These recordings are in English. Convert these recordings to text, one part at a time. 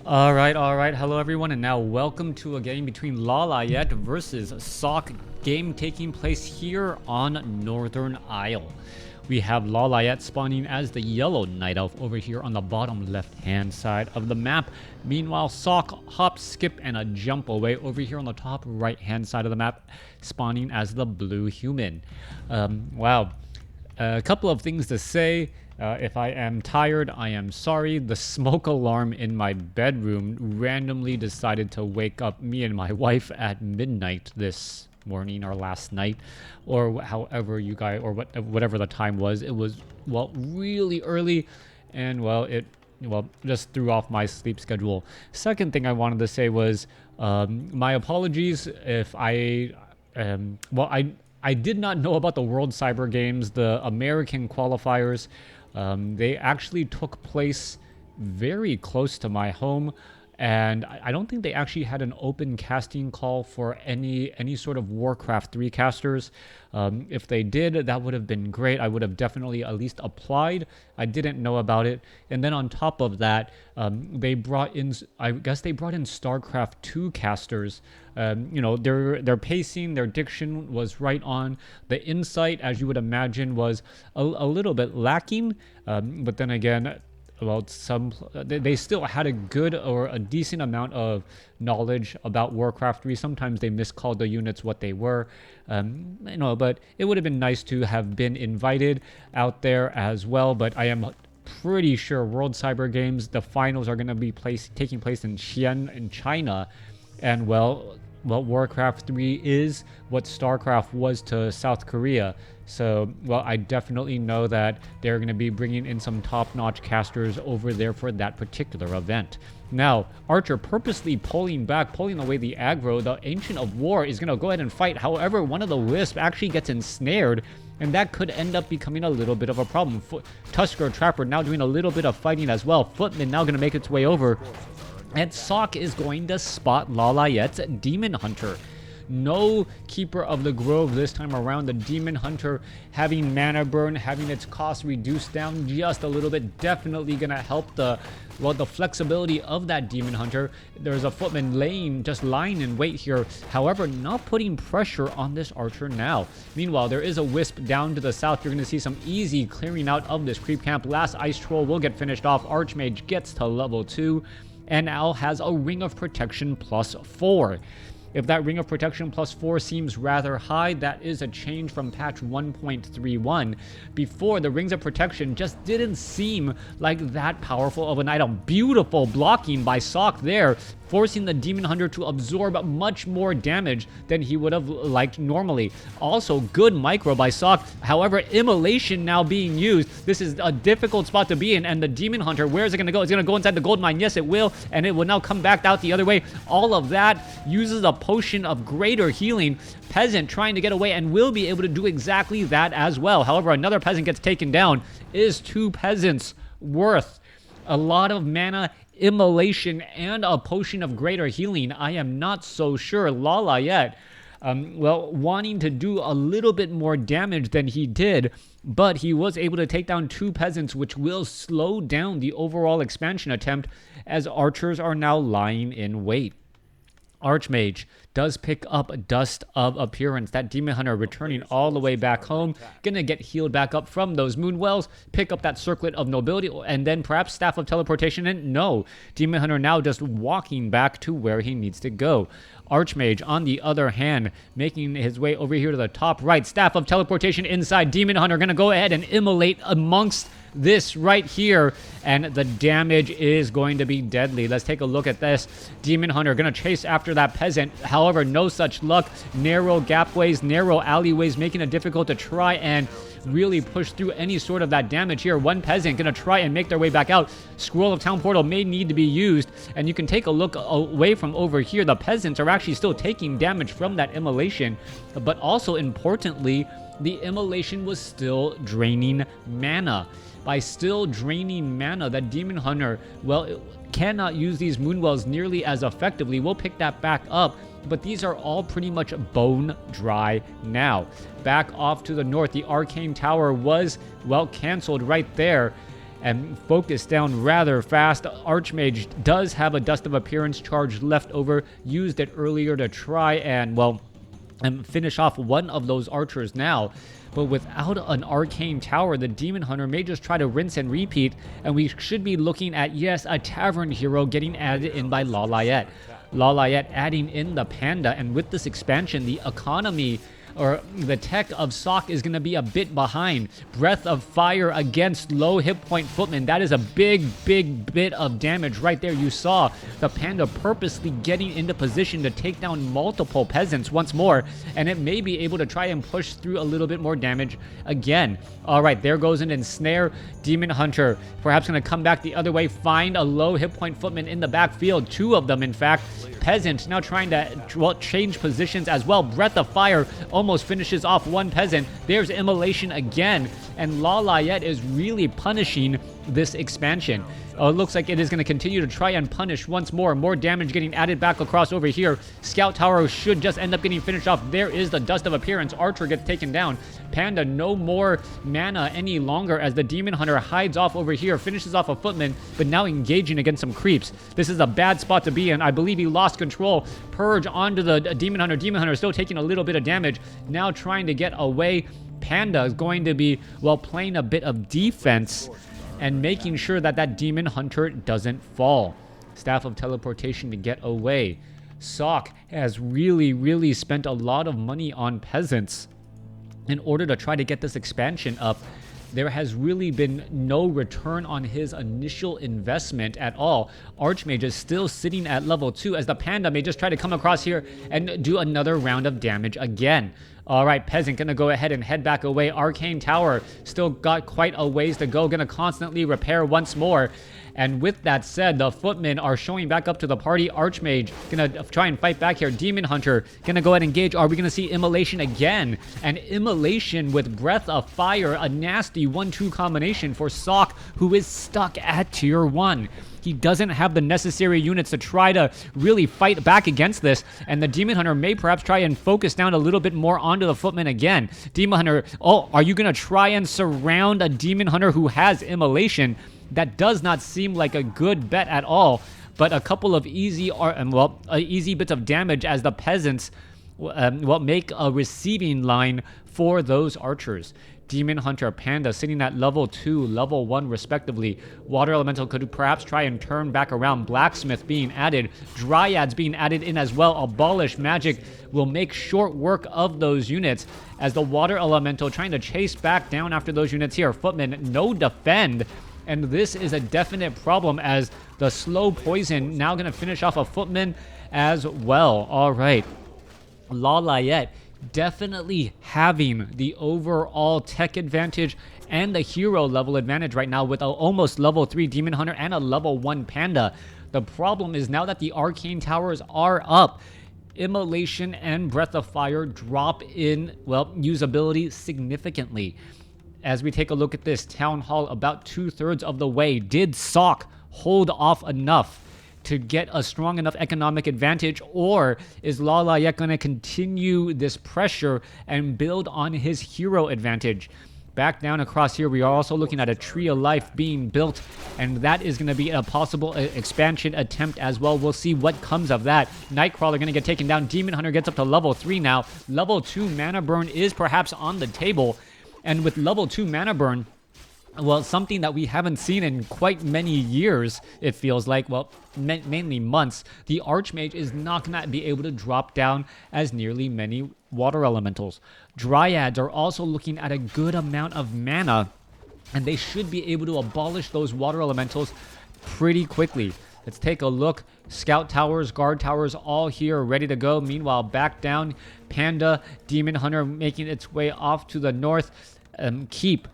Alright, hello everyone, and now welcome to a game between Lawliet versus Sock, game taking place here on Northern Isle. We have Lawliet spawning as the yellow night elf over here on the bottom left hand side of the map. Meanwhile, Sock, hop, skip, and a jump away over here on the top right hand side of the map, spawning as the blue human. Wow. A couple of things to say. If I am tired, I am sorry. The smoke alarm in my bedroom randomly decided to wake up me and my wife at midnight this morning or last night, or however you guys, or whatever the time was. It was, well, really early, and it just threw off my sleep schedule. Second thing I wanted to say was my apologies if I did not know about the World Cyber Games, the American qualifiers. They actually took place very close to my home, and I don't think they actually had an open casting call for any sort of WarCraft 3 casters. If they did, that would have been great. I would have definitely at least applied. I didn't know about it. And then on top of that, they brought in, I guess they brought in StarCraft 2 casters. Their pacing, their diction was right on. The insight, as you would imagine, was a little bit lacking. But then again, well, they still had a good or a decent amount of knowledge about Warcraft 3. Sometimes they miscalled the units what they were, but it would have been nice to have been invited out there as well. But I am pretty sure World Cyber Games, the finals are going to be taking place in Xi'an in China, and Warcraft 3 is what StarCraft was to South Korea. So, I definitely know that they're going to be bringing in some top-notch casters over there for that particular event. Now, Archer purposely pulling away the aggro. The Ancient of War is going to go ahead and fight. However, one of the Wisps actually gets ensnared, and that could end up becoming a little bit of a problem. Tusker Trapper now doing a little bit of fighting as well. Footman now going to make its way over. And Sock is going to spot Lawliet's Demon Hunter. No Keeper of the Grove this time around. The Demon Hunter having mana burn, having its cost reduced down just a little bit, definitely going to help the flexibility of that Demon Hunter. There's a Footman just lying in wait here, however, not putting pressure on this Archer now. Meanwhile, there is a Wisp down to the south. You're going to see some easy clearing out of this creep camp. Last Ice Troll will get finished off. Archmage gets to level 2. And now has a Ring of Protection +4. If that Ring of Protection +4 seems rather high, that is a change from patch 1.31. Before, the Rings of Protection just didn't seem like that powerful of an item. Beautiful blocking by Sock there, forcing the Demon Hunter to absorb much more damage than he would have liked normally. Also, good micro by Sock. However, Immolation now being used. This is a difficult spot to be in, and the Demon Hunter, where is it going to go? It's going to go inside the gold mine. Yes, it will, and it will now come back out the other way. All of that uses a potion of greater healing. Peasant trying to get away and will be able to do exactly that as well. However, another Peasant gets taken down. Is 2 Peasants worth a lot of mana, Immolation, and a potion of greater healing? I am not so sure. Lawliet, wanting to do a little bit more damage than he did, but he was able to take down 2 Peasants, which will slow down the overall expansion attempt as Archers are now lying in wait. Archmage does pick up Dust of Appearance. That Demon Hunter returning all the way back home. Gonna get healed back up from those Moon Wells. Pick up that Circlet of Nobility. And then perhaps Staff of Teleportation. And no. Demon Hunter now just walking back to where he needs to go. Archmage, on the other hand, making his way over here to the top right. Staff of Teleportation inside. Demon Hunter gonna go ahead and immolate amongst this right here, and the damage is going to be deadly. Let's take a look at this. Demon Hunter gonna chase after that Peasant. However, no such luck. Narrow gapways, narrow alleyways, making it difficult to try and really push through any sort of that damage here. One Peasant gonna try and make their way back out. Scroll of Town Portal may need to be used, and you can take a look away from over here. The Peasants are actually still taking damage from that Immolation, but also importantly, the Immolation was still draining mana. By still draining mana, that Demon Hunter, cannot use these Moonwells nearly as effectively. We'll pick that back up, but these are all pretty much bone dry now. Back off to the north, the Arcane Tower was, canceled right there. and focus down rather fast. Archmage does have a Dust of Appearance charge left over, used it earlier to try and, well, finish off one of those archers now. But without an Arcane Tower, the Demon Hunter may just try to rinse and repeat, and we should be looking at, yes, a Tavern Hero getting added in by Lawliet. Lawliet adding in the Panda, and with this expansion, the economy or the tech of Sock is going to be a bit behind. Breath of Fire against low hit point footmen. That is a big bit of damage right there. You saw the Panda purposely getting into position to take down multiple peasants once more, and it may be able to try and push through a little bit more damage again. All right, there goes an ensnare. Demon Hunter perhaps going to come back the other way, find a low hit point footman in the backfield. Two of them, in fact. Peasant now trying to, well, change positions as well. Breath of Fire almost finishes off one peasant. There's Immolation again, and Lawliet is really punishing this expansion. It looks like it is going to continue to try and punish once more. More damage getting added back across over here. Scout Tower should just end up getting finished off. There is the Dust of Appearance. Archer gets taken down. Panda, no more mana any longer as the Demon Hunter hides off over here, finishes off a footman, but now engaging against some creeps. This is a bad spot to be in. I believe he lost control. Purge onto the Demon Hunter. Demon Hunter still taking a little bit of damage. Now trying to get away. Panda is going to be, well, playing a bit of defense and making sure that that Demon Hunter doesn't fall. Staff of Teleportation to get away. Sock has really spent a lot of money on peasants in order to try to get this expansion up. There has really been no return on his initial investment at all. Archmage is still sitting at level 2 as the Panda may just try to come across here and do another round of damage again. All right, Peasant gonna go ahead and head back away. Arcane Tower still got quite a ways to go. Gonna constantly repair once more. And with that said, the footmen are showing back up to the party. Archmage gonna try and fight back here. Demon Hunter gonna go ahead and engage. Are we gonna see Immolation again? And Immolation with Breath of Fire, a nasty 1-2 combination for Sock, who is stuck at tier 1. He doesn't have the necessary units to try to really fight back against this, and the Demon Hunter may perhaps try and focus down a little bit more onto the footman again. Demon Hunter, oh, are you gonna try and surround a Demon Hunter who has Immolation? That does not seem like a good bet at all, but a couple of easy bits of damage as the peasants make a receiving line for those archers. Demon Hunter, Panda sitting at level 2, level 1 respectively. Water Elemental could perhaps try and turn back around. Blacksmith being added. Dryads being added in as well. Abolish Magic will make short work of those units as the Water Elemental trying to chase back down after those units here. Footman, no defend. And this is a definite problem as the slow poison now going to finish off a footman as well. All right. Lawliet definitely having the overall tech advantage and the hero level advantage right now with a almost level 3 Demon Hunter and a level 1 Panda. The problem is now that the Arcane Towers are up, Immolation and Breath of Fire drop in, well, usability significantly. As we take a look at this, Town Hall about 2/3 of the way. Did Sock hold off enough to get a strong enough economic advantage, or is Lawliet going to continue this pressure and build on his hero advantage? Back down across here, we are also looking at a Tree of Life being built, and that is going to be a possible expansion attempt as well. We'll see what comes of that. Nightcrawler going to get taken down. Demon Hunter gets up to level 3 now. Level 2 Mana Burn is perhaps on the table, and with level 2 Mana Burn, well, something that we haven't seen in quite many years, it feels like, well, mainly months, the Archmage is not going to be able to drop down as nearly many water elementals. Dryads are also looking at a good amount of mana, and they should be able to abolish those water elementals pretty quickly. Let's take a look. Scout towers, guard towers, all here ready to go. Meanwhile, back down, Panda, Demon Hunter making its way off to the north. Keep,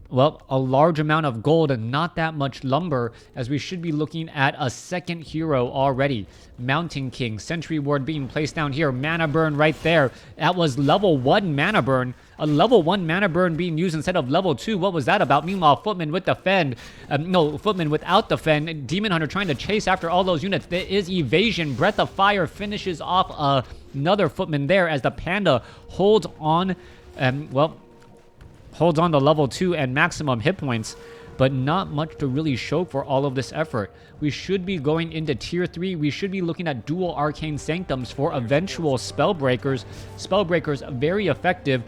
well, a large amount of gold and not that much lumber, as we should be looking at a second hero already. Mountain King, Sentry Ward being placed down here. Mana Burn right there. That was level 1 Mana Burn. A level 1 Mana Burn being used instead of level 2. What was that about? Meanwhile, Footman with Defend. Footman without Defend. Demon Hunter trying to chase after all those units. There is Evasion. Breath of Fire finishes off another Footman there as the Panda holds on, holds on to level 2 and maximum hit points. but not much to really show for all of this effort. We should be going into tier 3. We should be looking at dual arcane sanctums for eventual spellbreakers. Spellbreakers very effective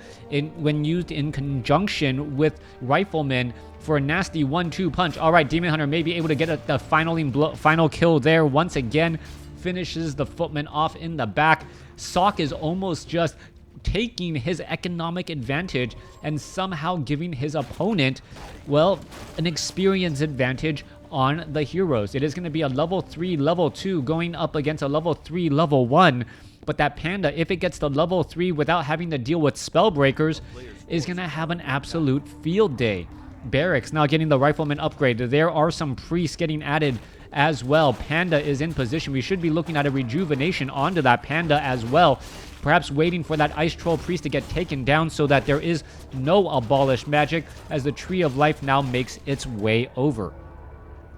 when used in conjunction with riflemen for a nasty 1-2 punch. All right, Demon Hunter may be able to get the final kill there once again. Finishes the footman off in the back. Sok is almost just taking his economic advantage and somehow giving his opponent, well, an experience advantage on the heroes. It is going to be a level 3, level 2 going up against a level 3, level 1. But that Panda, if it gets to level 3 without having to deal with spellbreakers, is going to have an absolute field day. Barracks now getting the rifleman upgrade. There are some priests getting added as well. Panda is in position. We should be looking at a rejuvenation onto that Panda as well. Perhaps waiting for that Ice Troll Priest to get taken down so that there is no abolished magic as the Tree of Life now makes its way over.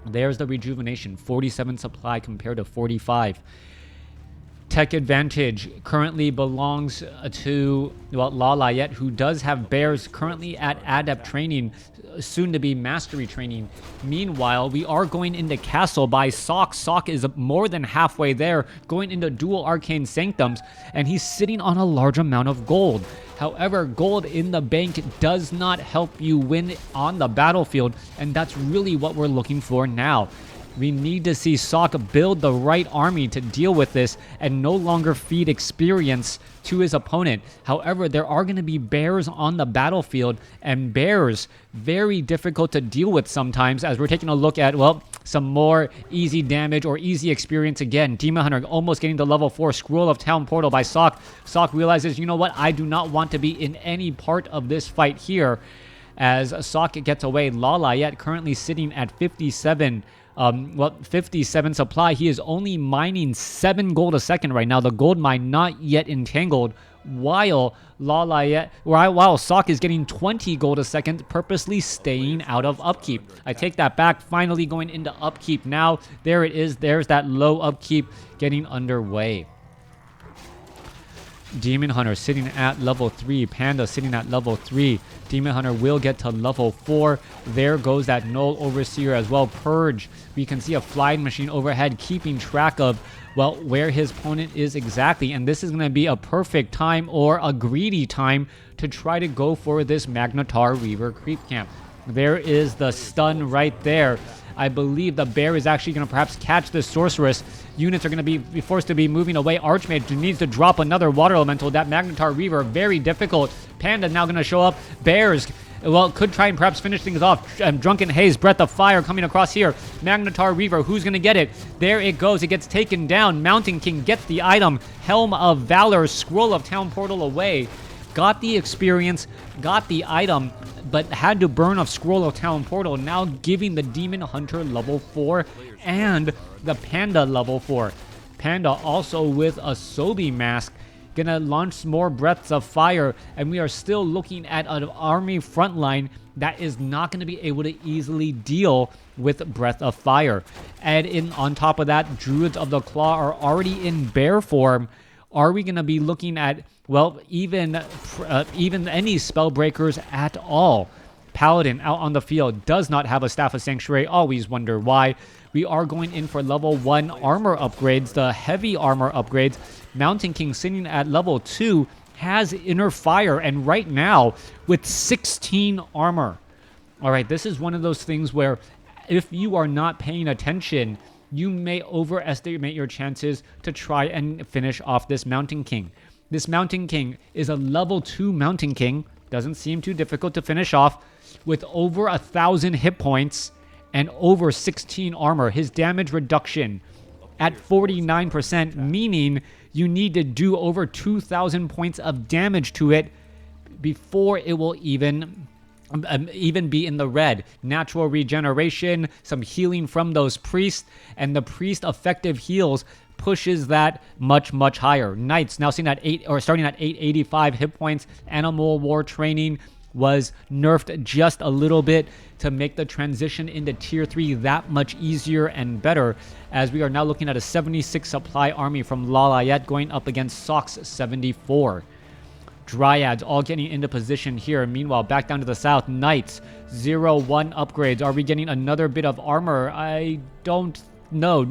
There's the rejuvenation. 47 supply compared to 45. Tech advantage currently belongs to, well, Lawliet, who does have bears currently at adept training, soon to be mastery training. Meanwhile, we are going into castle by Sok. Sok is more than halfway there, going into dual arcane sanctums, and he's sitting on a large amount of gold. However, gold in the bank does not help you win on the battlefield, and that's really what we're looking for now. We need to see Sok build the right army to deal with this and no longer feed experience to his opponent. However, there are going to be bears on the battlefield, and bears very difficult to deal with sometimes, as we're taking a look at, well, some more easy damage or easy experience again. Demon Hunter almost getting to level 4. Scroll of Town Portal by Sok. Sok realizes, you know what, I do not want to be in any part of this fight here. As Sok gets away, Lawliet currently sitting at 57 57 supply. He is only mining 7 gold a second right now. The gold mine not yet entangled, while Sok is getting 20 gold a second, purposely staying out of upkeep. I take that back, finally going into upkeep now. There it is. There's that low upkeep getting underway. Demon Hunter sitting at level 3. Panda sitting at level 3. Demon Hunter will get to level 4. There goes that Null Overseer as well. Purge. We can see a flying machine overhead keeping track of, well, where his opponent is exactly. And this is going to be a perfect time or a greedy time to try to go for this Magnetar Reaver creep camp. There is the stun right there. I believe the bear is actually going to perhaps catch this sorceress. Units are going to be forced to be moving away. Archmage needs to drop another water elemental. That Magnetar Reaver, very difficult. Panda now going to show up. Bears, well, could try and perhaps finish things off. Drunken Haze, Breath of Fire coming across here. Magnetar Reaver, who's going to get it? There it goes. It gets taken down. Mountain King gets the item. Helm of Valor, Scroll of Town Portal away. Got the experience, got the item, but had to burn off Scroll of Town Portal, now giving the Demon Hunter level 4 and the Panda level 4. Panda also with a Sobi mask, gonna launch more Breaths of Fire, and we are still looking at an army frontline that is not going to be able to easily deal with Breath of Fire. And on top of that, Druids of the Claw are already in bear form. Are we going to be looking at, well, even any Spellbreakers at all? Paladin out on the field does not have a Staff of Sanctuary. Always wonder why. We are going in for level 1 armor upgrades, the heavy armor upgrades. Mountain King sitting at level 2 has Inner Fire, and right now with 16 armor. All right, this is one of those things where if you are not paying attention, you may overestimate your chances to try and finish off this Mountain King. This Mountain King is a level 2 Mountain King. Doesn't seem too difficult to finish off with over 1,000 hit points and over 16 armor. His damage reduction at 49%, meaning you need to do over 2,000 points of damage to it before it will even be in the red. Natural regeneration, some healing from those priests, and the priest effective heals pushes that much higher. Knights now starting at 885 hit points. Animal War training was nerfed just a little bit to make the transition into tier 3 that much easier and better, as we are now looking at a 76 supply army from Lawliet going up against Sok's 74. Dryads all getting into position here. Meanwhile, back down to the south, Knights, 0-1 upgrades. Are we getting another bit of armor? I don't know.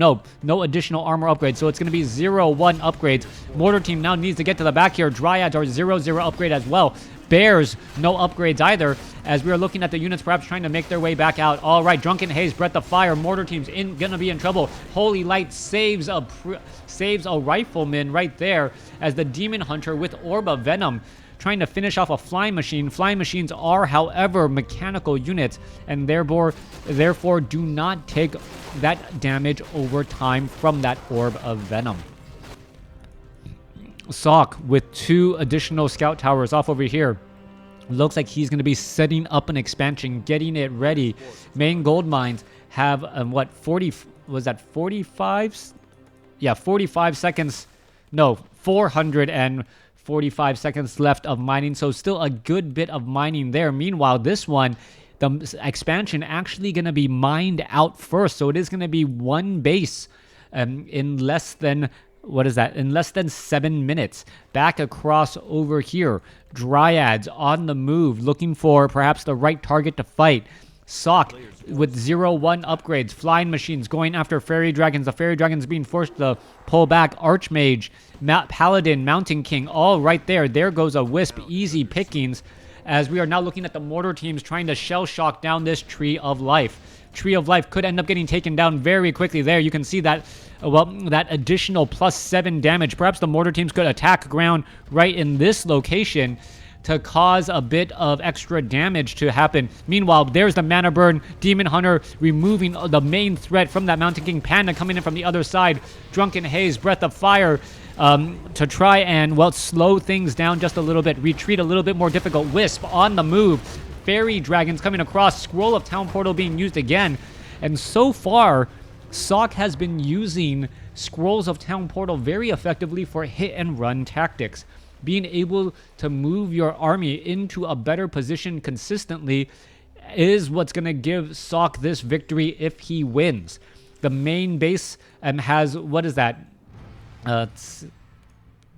No additional armor upgrades. So it's going to be 0-1 upgrades. Mortar team now needs to get to the back here. Dryads are 0-0 upgrade as well. Bears, no upgrades either, as we are looking at the units perhaps trying to make their way back out. All right, Drunken Haze, Breath of Fire, Mortar team's gonna be in trouble. Holy Light saves a Rifleman right there, as the Demon Hunter with Orb of Venom trying to finish off a Flying Machine. Flying Machines are, however, mechanical units, and therefore do not take that damage over time from that Orb of Venom. Sock with 2 additional scout towers off over here. Looks like he's going to be setting up an expansion, getting it ready. Main gold mines have, 45? Yeah, 45 seconds. No, 445 seconds left of mining. So still a good bit of mining there. Meanwhile, this one, the expansion actually going to be mined out first. So it is going to be 1 base in less than... What is that? In less than 7 minutes. Back across over here. Dryads on the move, looking for perhaps the right target to fight. Sock with 0-1 upgrades. Flying Machines going after Fairy Dragons. The Fairy Dragons being forced to pull back. Archmage, Paladin, Mountain King, all right there. There goes a Wisp. Easy pickings, as we are now looking at the Mortar teams trying to shell shock down this Tree of Life. Tree of Life could end up getting taken down very quickly there. You can see that, that additional +7 damage. Perhaps the Mortar teams could attack ground right in this location to cause a bit of extra damage to happen. Meanwhile, there's the Mana Burn. Demon Hunter removing the main threat from that Mountain King. Panda coming in from the other side. Drunken Haze, Breath of Fire, to try and, slow things down just a little bit. Retreat a little bit more difficult. Wisp on the move. Fairy Dragons coming across. Scroll of Town Portal being used again. And so far, Sock has been using Scrolls of Town Portal very effectively for hit and run tactics. Being able to move your army into a better position consistently is what's going to give Sock this victory if he wins. The main base has, what is that?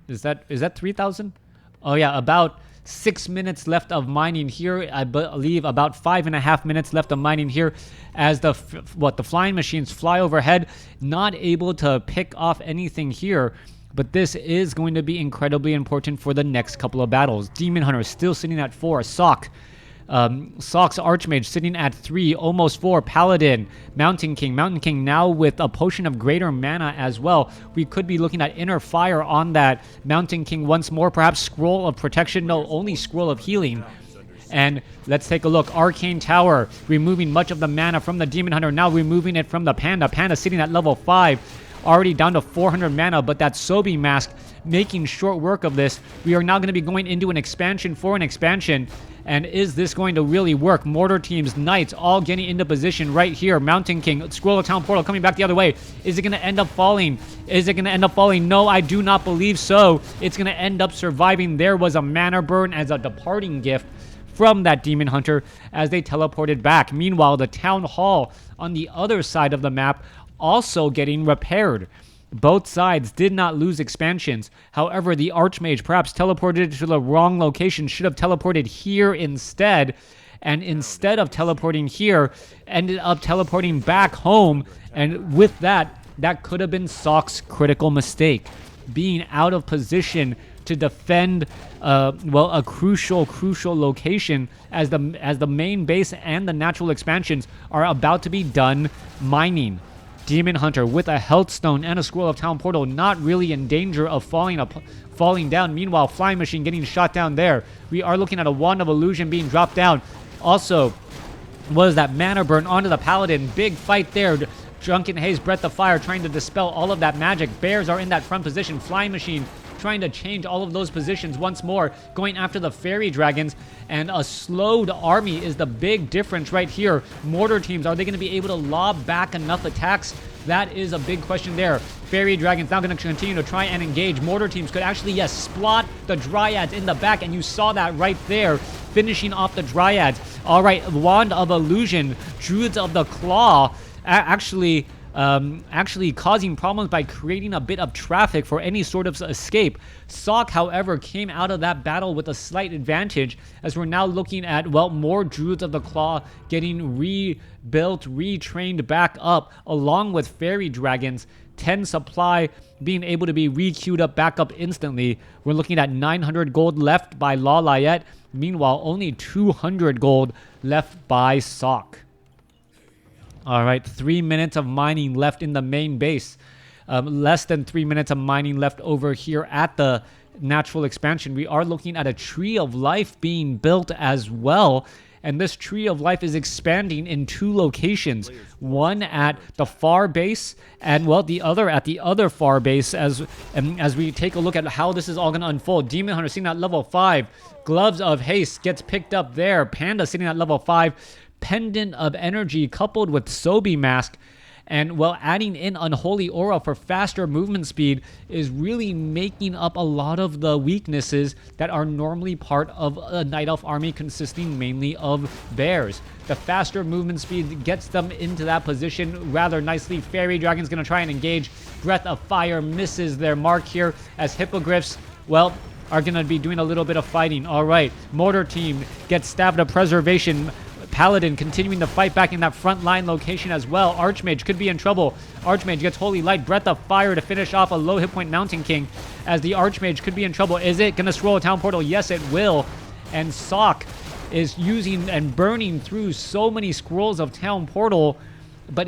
Is that 3,000? Oh yeah, about 6 minutes left of mining here. I believe about 5.5 minutes left of mining here, as the Flying Machines fly overhead, not able to pick off anything here. But this is going to be incredibly important for the next couple of battles. Demon Hunter still sitting at 4. Sock's Archmage sitting at 3, almost 4. Paladin, Mountain King now with a Potion of Greater Mana as well. We could be looking at Inner Fire on that Mountain King once more. Perhaps Scroll of Protection. No, only Scroll of Healing. And let's take a look. Arcane Tower removing much of the mana from the Demon Hunter. Now removing it from the Panda. Panda sitting at level 5. Already down to 400 mana, but that Sobi Mask making short work of this. We are now going to be going into an expansion for an expansion. And is this going to really work? Mortar teams, Knights, all getting into position right here. Mountain King, Scroll of Town Portal coming back the other way. Is it going to end up falling? No, I do not believe so. It's going to end up surviving. There was a Mana Burn as a departing gift from that Demon Hunter as they teleported back. Meanwhile, the Town Hall on the other side of the map also getting repaired. Both sides did not lose expansions. However, the Archmage perhaps teleported to the wrong location, should have teleported here instead, and instead of teleporting here, ended up teleporting back home, and with that could have been Sock's critical mistake. Being out of position to defend a crucial location as the main base and the natural expansions are about to be done mining. Demon Hunter with a Health Stone and a Scroll of Town Portal, not really in danger of falling down. Meanwhile, Flying Machine getting shot down there. We are looking at a Wand of Illusion being dropped down. Also, what is that? Mana Burn onto the Paladin. Big fight there. Drunken Haze, Breath of Fire trying to dispel all of that magic. Bears are in that front position. Flying Machine trying to change all of those positions once more, going after the Fairy Dragons, and a slowed army is the big difference right here. Mortar teams, are they going to be able to lob back enough attacks? That is a big question there. Fairy Dragons now going to continue to try and engage. Mortar teams could actually, yes, splot the Dryads in the back, and you saw that right there, finishing off the Dryads. All right, Wand of Illusion, Druids of the Claw, actually actually causing problems by creating a bit of traffic for any sort of escape. Sock, however, came out of that battle with a slight advantage, as we're now looking at, well, more Druids of the Claw getting rebuilt, retrained back up, along with Fairy Dragons. 10 supply being able to be re-queued up back up instantly. We're looking at 900 gold left by Lawliet. Meanwhile, only 200 gold left by Sock. All right, 3 minutes of mining left in the main base. Less than 3 minutes of mining left over here at the natural expansion. We are looking at a Tree of Life being built as well. And this Tree of Life is expanding in 2 locations. One at the far base, and well, the other at the other far base. As we take a look at how this is all going to unfold. Demon Hunter sitting at level 5. Gloves of Haste gets picked up there. Panda sitting at level 5. Pendant of Energy coupled with Sobi Mask, and well, adding in Unholy Aura for faster movement speed is really making up a lot of the weaknesses that are normally part of a Night Elf army consisting mainly of bears. The faster movement speed gets them into that position rather nicely. Fairy Dragon's going to try and engage. Breath of Fire misses their mark here, as Hippogriffs, well, are going to be doing a little bit of fighting. All right, Mortar Team gets stabbed of Preservation. Paladin continuing to fight back in that front line location as well. Archmage could be in trouble. Archmage gets Holy Light, Breath of Fire to finish off a low hit point Mountain King, as the Archmage could be in trouble. Is it going to scroll a Town Portal? Yes, it will. And Sock is using and burning through so many scrolls of Town Portal, but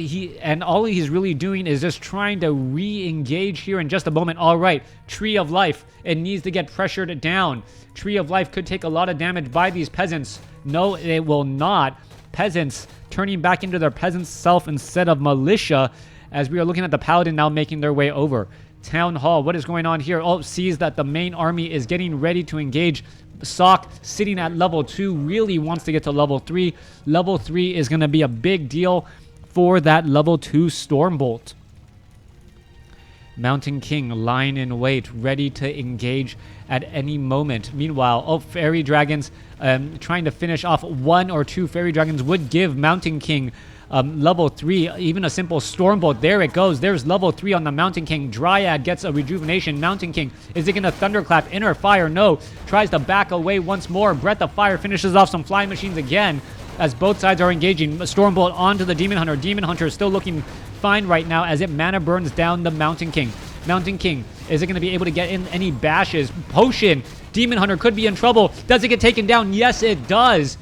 all he's really doing is just trying to re-engage here in just a moment. All right, Tree of Life, it needs to get pressured down. Tree of Life could take a lot of damage by these peasants. No, it will not. Peasants turning back into their peasant self instead of militia, as we are looking at the Paladin now making their way over. Town Hall, what is going on here? Oh, sees that the main army is getting ready to engage. Sock sitting at level 2 really wants to get to level 3. Level 3 is going to be a big deal for that level 2 Stormbolt. Mountain King lying in wait, ready to engage at any moment. Meanwhile, oh, Fairy Dragons trying to finish off 1 or 2 Fairy Dragons would give Mountain King level 3, even a simple Stormbolt. There it goes. There's level 3 on the Mountain King. Dryad gets a rejuvenation. Mountain King, is it going to Thunderclap? Inner Fire, no. Tries to back away once more. Breath of Fire finishes off some flying machines again, as both sides are engaging. Stormbolt onto the Demon Hunter. Demon Hunter is still looking fine right now, as it mana burns down the Mountain King. Mountain King, is it going to be able to get in any bashes? Potion. Demon Hunter could be in trouble. Does it get taken down? Yes, it does.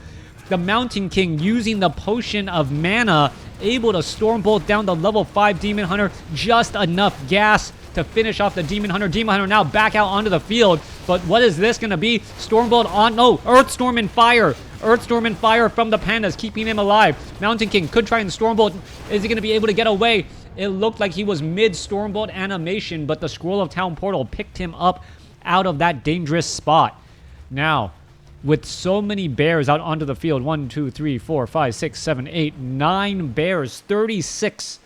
The Mountain King using the Potion of Mana, able to Stormbolt down the level 5 Demon Hunter. Just enough gas to finish off the Demon Hunter. Demon Hunter now back out onto the field. But what is this going to be? Stormbolt on. No, Earthstorm and Fire. Earthstorm and Fire from the Pandas, keeping him alive. Mountain King could try and Stormbolt. Is he going to be able to get away? It looked like he was mid-Stormbolt animation, but the Scroll of Town Portal picked him up out of that dangerous spot. Now, with so many bears out onto the field, 1, 2, 3, 4, 5, 6, 7, 8, 9 bears, 36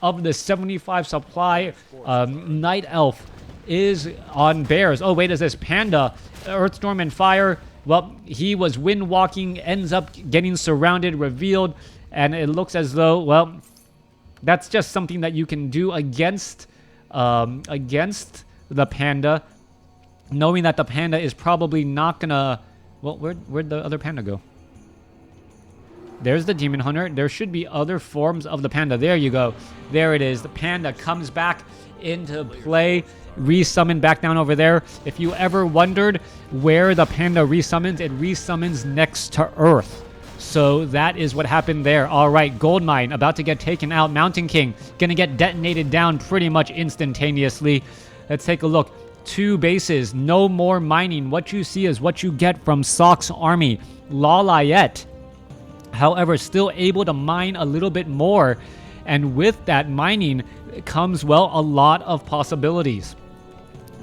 of the 75 supply. Night Elf is on bears. Oh, wait, is this Panda? Earthstorm and Fire. Well, he was wind walking, ends up getting surrounded, revealed, and it looks as though, well, that's just something that you can do against the Panda, knowing that the Panda is probably not gonna. Well, where'd the other Panda go? There's the Demon Hunter. There should be other forms of the Panda. There you go. There it is. The Panda comes back into play. Resummon back down over there. If you ever wondered where the Panda resummons, it resummons next to Earth. So that is what happened there. All right, Goldmine about to get taken out. Mountain King gonna get detonated down pretty much instantaneously. Let's take a look. 2 bases, no more mining. What you see is what you get from Sock's army. Lawliet, however, still able to mine a little bit more. And with that mining comes, well, a lot of possibilities.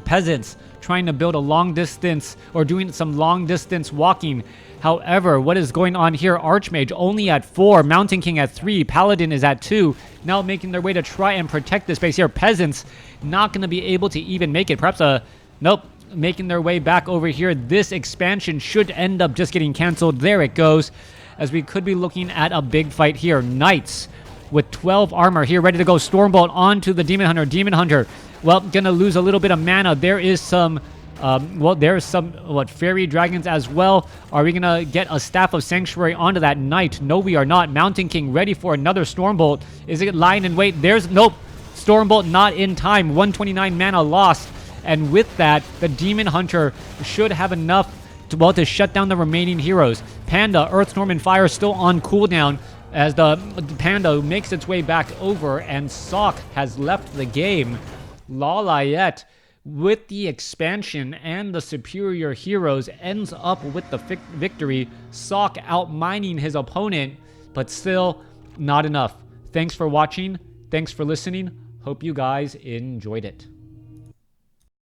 Peasants trying to build a long distance or doing some long distance walking. However, what is going on here? Archmage only at 4, Mountain King at 3, Paladin is at 2, now making their way to try and protect this base here. Peasants not going to be able to even make it. Perhaps nope, making their way back over here. This expansion should end up just getting canceled. There it goes, as we could be looking at a big fight here. Knights with 12 armor here, ready to go. Stormbolt onto the Demon Hunter. Demon Hunter, well, gonna lose a little bit of mana. There is some, there's some, fairy dragons as well. Are we gonna get a Staff of Sanctuary onto that Knight? No, we are not. Mountain King ready for another Stormbolt. Is it lying in wait? There's, nope. Stormbolt not in time. 129 mana lost. And with that, the Demon Hunter should have enough to shut down the remaining heroes. Panda, Earthstorm and Fire still on cooldown as the Panda makes its way back over, and Sock has left the game. Lawliet, with the expansion and the superior heroes, ends up with the victory. Sock outmining his opponent, but still not enough. Thanks for watching. Thanks for listening. Hope you guys enjoyed it.